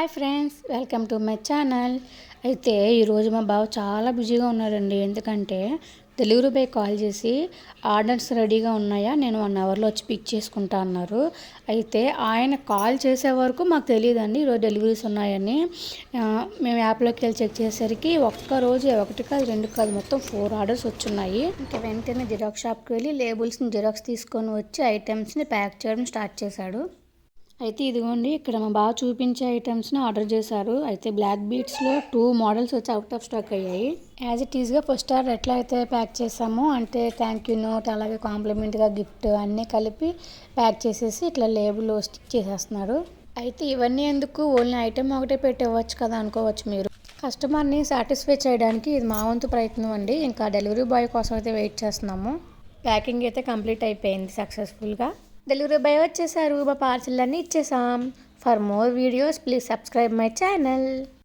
Hi friends, welcome to my channel. అయితే ఈరోజు మా బావ చాలా బిజీగా ఉన్నారండి. ఎందుకంటే డెలివరీ బాయ్ కాల్ చేసి ఆర్డర్స్ రెడీగా ఉన్నాయా, నేను 1 అవర్లో వచ్చి పిక్ చేసుకుంటా అన్నారు. అయితే ఆయన కాల్ చేసే వరకు మాకు తెలియదండి ఈరోజు డెలివరీస్ ఉన్నాయని. మేము యాప్లోకి వెళ్ళి చెక్ చేసేసరికి ఒక్కరోజు ఒకటి కాదు, 2 కాదు, మొత్తం 4 ఆర్డర్స్ వచ్చున్నాయి. ఇంకా వెంటనే జిరాక్స్ షాప్కి వెళ్ళి లేబుల్స్ని జిరాక్స్ తీసుకొని వచ్చి ఐటమ్స్ని ప్యాక్ చేయడం స్టార్ట్ చేశాడు. అయితే ఇదిగోండి, ఇక్కడ మా బాగా చూపించే ఐటమ్స్ని ఆర్డర్ చేశారు. అయితే బ్లాక్ బీట్స్లో 2 మోడల్స్ వచ్చి అవుట్ ఆఫ్ స్టాక్ అయ్యాయి. యాజ్ ఇట్ ఈస్గా ఫస్ట్ ఆర్డర్ ఎట్లా అయితే ప్యాక్ చేసామో, అంటే థ్యాంక్ యూ నోట్, అలాగే కాంప్లిమెంట్గా గిఫ్ట్ అన్నీ కలిపి ప్యాక్ చేసేసి ఇట్లా లేబుల్ స్టిక్ చేసేస్తున్నారు. అయితే ఇవన్నీ ఎందుకు, ఓన్లీ ఐటమ్ ఒకటే పెట్టవచ్చు కదా అనుకోవచ్చు మీరు. కస్టమర్ని సాటిస్ఫై చేయడానికి ఇది మా వంతు ప్రయత్నం అండి. ఇంకా డెలివరీ బాయ్ కోసం అయితే వెయిట్ చేస్తున్నాము. ప్యాకింగ్ అయితే కంప్లీట్ అయిపోయింది సక్సెస్ఫుల్గా. డెలివరీ బాయ్ వచ్చేసారు. మా పార్సిల్ అన్నీ ఇచ్చేసాం. For more videos please subscribe my channel.